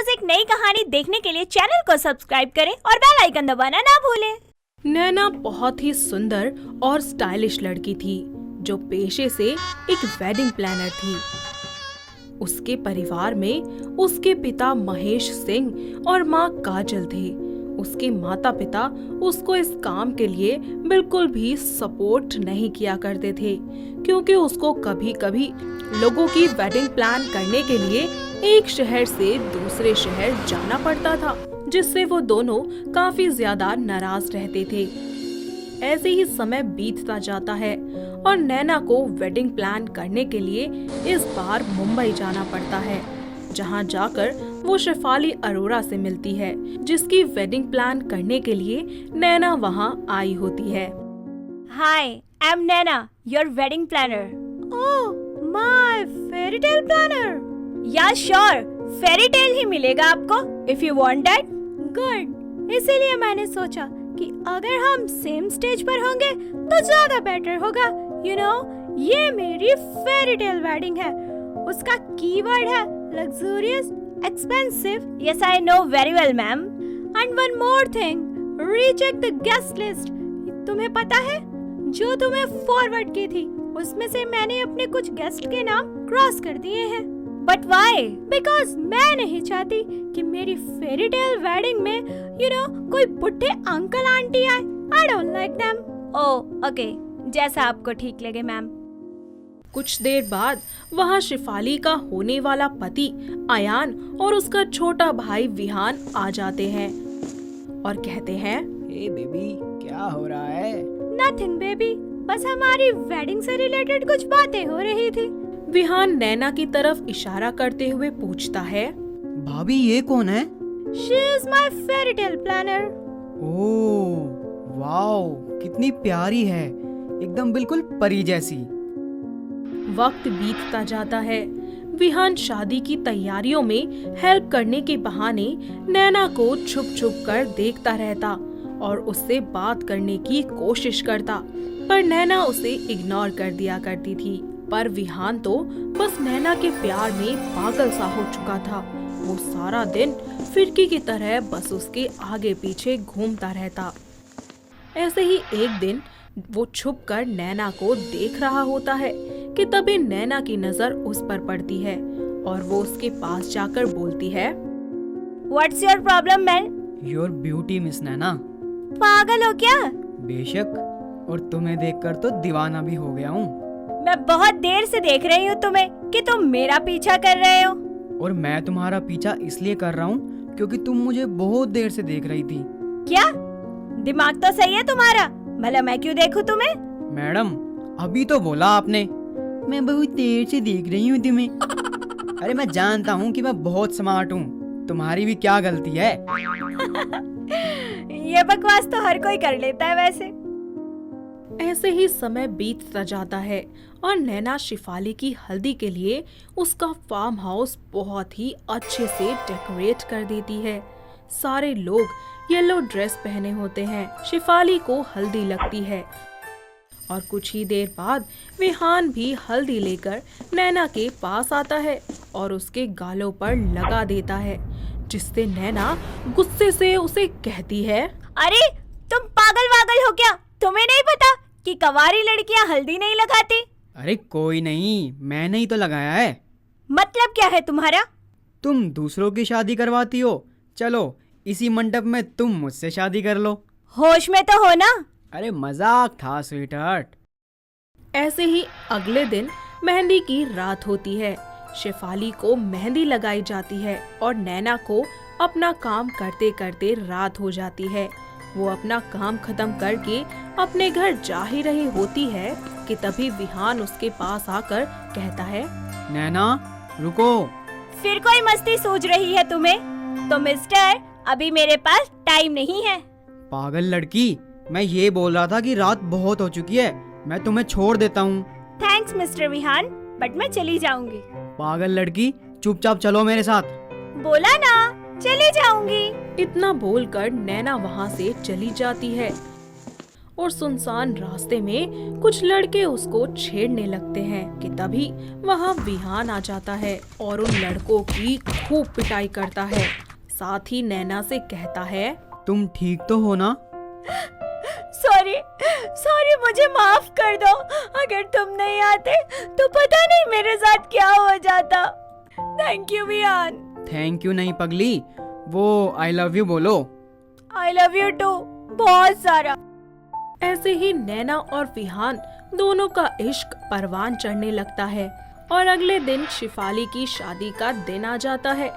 रोज एक नई कहानी देखने के लिए चैनल को सब्सक्राइब करें और बेल आइकन दबाना ना भूलें। नैना बहुत ही सुंदर और स्टाइलिश लड़की थी जो पेशे से एक वेडिंग प्लानर थी। उसके परिवार में उसके पिता महेश सिंह और माँ काजल थे। उसके माता पिता उसको इस काम के लिए बिल्कुल भी सपोर्ट नहीं किया करते थे, क्योंकि उसको कभी कभी लोगों की वेडिंग प्लान करने के लिए एक शहर से दूसरे शहर जाना पड़ता था, जिससे वो दोनों काफी ज्यादा नाराज रहते थे। ऐसे ही समय बीतता जाता है और नैना को वेडिंग प्लान करने के लिए इस बार मुंबई जाना पड़ता है, जहां जाकर वो शेफाली अरोरा से मिलती है, जिसकी वेडिंग प्लान करने के लिए नैना वहां आई होती है। Hi, I am Naina, your wedding planner. Oh, my fairy tale planner. Yeah sure, fairy tale ही मिलेगा आपको if you want that. Good, इसीलिए मैंने सोचा कि अगर हम सेम स्टेज पर होंगे तो ज्यादा बेटर होगा। यू नो, ये मेरी फेरी टेल वेडिंग है। उसका कीवर्ड है luxurious, expensive. Yes, I know very well ma'am. And one more thing, recheck the guest list. तुम्हें पता है, जो तुम्हें फॉरवर्ड की थी उसमें से मैंने अपने कुछ गेस्ट के नाम क्रॉस कर दिए हैं। But why? बिकॉज मैं नहीं चाहती कि मेरी फेरी टेल वेडिंग में कोई बुढ़े अंकल आंटी आए। I don't like them. Oh okay, जैसा आपको ठीक लगे मैम। कुछ देर बाद वहाँ शेफाली का होने वाला पति अयान और उसका छोटा भाई विहान आ जाते हैं और कहते हैं, हे बेबी, क्या हो रहा है? नथिंग बेबी, बस हमारी वेडिंग से रिलेटेड कुछ बातें हो रही थी। विहान नैना की तरफ इशारा करते हुए पूछता है, भाभी ये कौन है? She is my fairy tale planner. Oh wow, कितनी प्यारी है, एकदम बिल्कुल परी जैसी। वक्त बीतता जाता है। विहान शादी की तैयारियों में हेल्प करने के बहाने नैना को छुप छुप कर देखता रहता और उससे बात करने की कोशिश करता, पर नैना उसे इग्नोर कर दिया करती थी। पर विहान तो बस नैना के प्यार में पागल सा हो चुका था। वो सारा दिन फिरकी की तरह बस उसके आगे पीछे घूमता रहता। ऐसे ही एक दिन वो छुपकर नैना को देख रहा होता है कि तभी नैना की नजर उस पर पड़ती है और वो उसके पास जाकर बोलती है, what's your problem man? Your beauty miss Naina. पागल हो क्या? बेशक, और तुम्हें देखकर तो दीवाना भी हो गया हूँ। मैं बहुत देर से देख रही हूँ तुम्हें कि तुम मेरा पीछा कर रहे हो। और मैं तुम्हारा पीछा इसलिए कर रहा हूँ क्योंकि तुम मुझे बहुत देर से देख रही थी। क्या दिमाग तो सही है तुम्हारा? भला मैं क्यों देखूं तुम्हें? मैडम, अभी तो बोला आपने मैं बहुत देर से देख रही हूँ तुम्हें। अरे मैं जानता हूँ कि मैं बहुत स्मार्ट हूँ, तुम्हारी भी क्या गलती है? ये बकवास तो हर कोई कर लेता है वैसे। ऐसे ही समय बीतता जाता है और नैना शेफाली की हल्दी के लिए उसका फार्म हाउस बहुत ही अच्छे से डेकोरेट कर देती है। सारे लोग येलो ड्रेस पहने होते हैं। शेफाली को हल्दी लगती है और कुछ ही देर बाद विहान भी हल्दी लेकर नैना के पास आता है और उसके गालों पर लगा देता है, जिससे नैना गुस्से से उसे कहती है, अरे तुम पागल वागल हो क्या? तुम्हें नहीं पता कि कवारी लड़कियां हल्दी नहीं लगाती? अरे कोई नहीं, मैंने ही तो लगाया है। मतलब क्या है तुम्हारा? तुम दूसरों की शादी करवाती हो, चलो इसी मंडप में तुम मुझसे शादी कर लो। होश में तो हो ना? अरे मजाक था स्वीटहार्ट। ऐसे ही अगले दिन मेहंदी की रात होती है। शेफाली को मेहंदी लगाई जाती है और नैना को अपना काम करते करते रात हो जाती है। वो अपना काम खत्म करके अपने घर जा ही रही होती है कि तभी विहान उसके पास आकर कहता है, नैना रुको। फिर कोई मस्ती सूझ रही है तुम्हें? तो मिस्टर, अभी मेरे पास टाइम नहीं है। पागल लड़की, मैं ये बोल रहा था कि रात बहुत हो चुकी है, मैं तुम्हें छोड़ देता हूँ। थैंक्स मिस्टर विहान, बट मैं चली जाऊंगी। पागल लड़की, चुपचाप चलो मेरे साथ। बोला ना, चली जाऊंगी। इतना बोलकर नैना वहाँ से चली जाती है और सुनसान रास्ते में कुछ लड़के उसको छेड़ने लगते हैं कि तभी वहाँ विहान आ जाता है और उन लड़कों की खूब पिटाई करता है। साथ ही नैना से कहता है, तुम ठीक तो हो ना? सॉरी मुझे माफ कर दो। अगर तुम नहीं आते तो पता नहीं मेरे साथ क्या हो जाता। Thank you Vihaan. Thank you नहीं पगली, वो आई लव यू बोलो। आई लव यू टू, बहुत सारा। ऐसे ही नैना और विहान दोनों का इश्क परवान चढ़ने लगता है और अगले दिन शिफाली की शादी का दिन आ जाता है।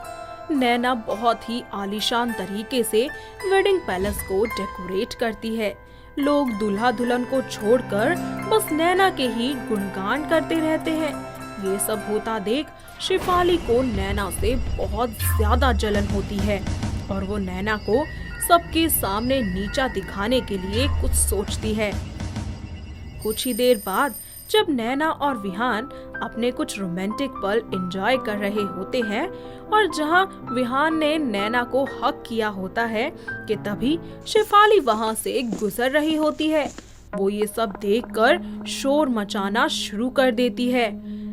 नैना बहुत ही आलीशान तरीके से वेडिंग पैलेस को डेकोरेट करती है। लोग दूल्हा दुल्हन को छोड़कर बस नैना के ही गुणगान करते रहते हैं। ये सब होता देख शिफाली को नैना से बहुत ज्यादा जलन होती है और वो नैना को सबके सामने नीचा दिखाने के लिए कुछ सोचती है। कुछ ही देर बाद जब नैना और विहान अपने कुछ रोमांटिक पल एंजॉय कर रहे होते हैं और जहां विहान ने नैना को हक किया होता है कि तभी शिफाली वहां से गुजर रही होती है। वो ये सब देखकर शोर मचाना शुरू कर देती है।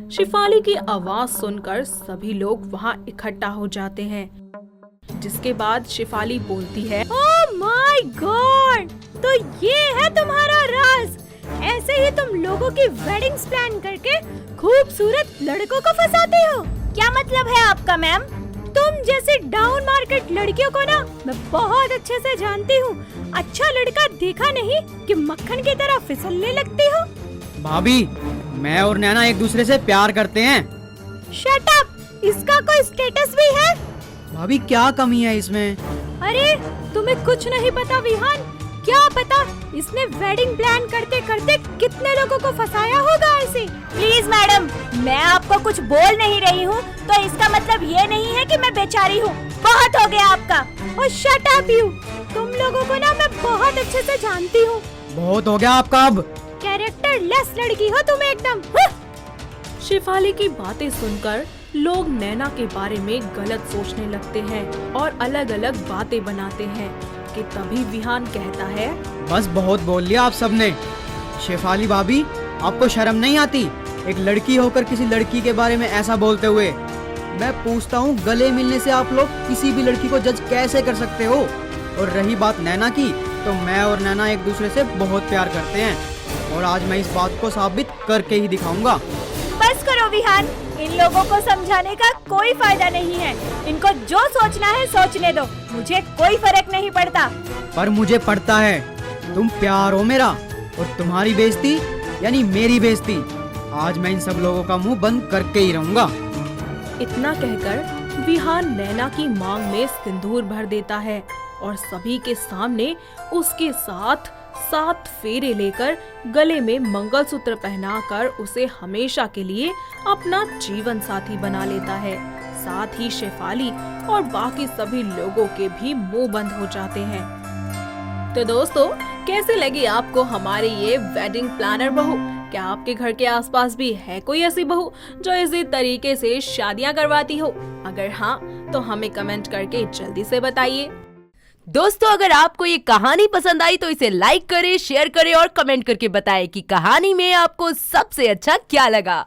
शिफाली की आवाज सुनकर सभी लोग वहां इकट्ठा हो जाते हैं, जिसके बाद शिफाली बोलती है, ओह माय गॉड, तो ये है तुम्हारा राज। ऐसे ही तुम लोगों की वेडिंग्स प्लान करके खूबसूरत लड़कों को फंसाते हो। क्या मतलब है आपका मैम? तुम जैसे डाउन मार्केट लड़कियों को ना मैं बहुत अच्छे से जानती हूँ। अच्छा लड़का देखा नहीं कि मक्खन की तरह फिसलने लगती हो। भाभी, मैं और नैना एक दूसरे से प्यार करते हैं। शट अप, इसका कोई स्टेटस भी है? भाभी क्या कमी है इसमें? अरे तुम्हें कुछ नहीं पता विहान, क्या पता इसने वेडिंग प्लान करते करते कितने लोगों को फंसाया होगा ऐसे। प्लीज मैडम, मैं आपको कुछ बोल नहीं रही हूँ तो इसका मतलब ये नहीं है कि मैं बेचारी हूँ। बहुत हो गया आपका। और शट अप यू, तुम लोगों को ना मैं बहुत अच्छे से जानती हूँ। बहुत हो गया आपका अब। कैरेक्टर लेस लड़की हो तुम एकदम। शिफाली की बातें सुनकर लोग नैना के बारे में गलत सोचने लगते हैं और अलग अलग बातें बनाते हैं कि तभी विहान कहता है, बस बहुत बोल लिया आप सबने। शेफाली भाभी, आपको शर्म नहीं आती एक लड़की होकर किसी लड़की के बारे में ऐसा बोलते हुए? मैं पूछता हूँ, गले मिलने से आप लोग किसी भी लड़की को जज कैसे कर सकते हो? और रही बात नैना की, तो मैं और नैना एक दूसरे से बहुत प्यार करते हैं और आज मैं इस बात को साबित करके ही दिखाऊंगा। बस करो विहान, इन लोगों को समझाने का कोई फायदा नहीं है। इनको जो सोचना है सोचने दो, मुझे कोई फर्क नहीं पड़ता। पर मुझे पड़ता है। तुम प्यार हो मेरा और तुम्हारी बेइज्जती यानी मेरी बेइज्जती। आज मैं इन सब लोगों का मुंह बंद करके ही रहूंगा। इतना कहकर विहान नैना की मांग में सिंदूर भर देता है और सभी के सामने उसके साथ 7 फेरे लेकर गले में मंगलसूत्र पहनाकर उसे हमेशा के लिए अपना जीवन साथी बना लेता है। साथ ही शेफाली और बाकी सभी लोगों के भी मुंह बंद हो जाते हैं। तो दोस्तों, कैसे लगी आपको हमारी ये वेडिंग प्लानर बहू? क्या आपके घर के आसपास भी है कोई ऐसी बहू जो इसी तरीके से शादियां करवाती हो? अगर हाँ, तो हमें कमेंट करके जल्दी से बताइए। दोस्तों, अगर आपको ये कहानी पसंद आई तो इसे लाइक करें, शेयर करें और कमेंट करके बताएं कि कहानी में आपको सबसे अच्छा क्या लगा।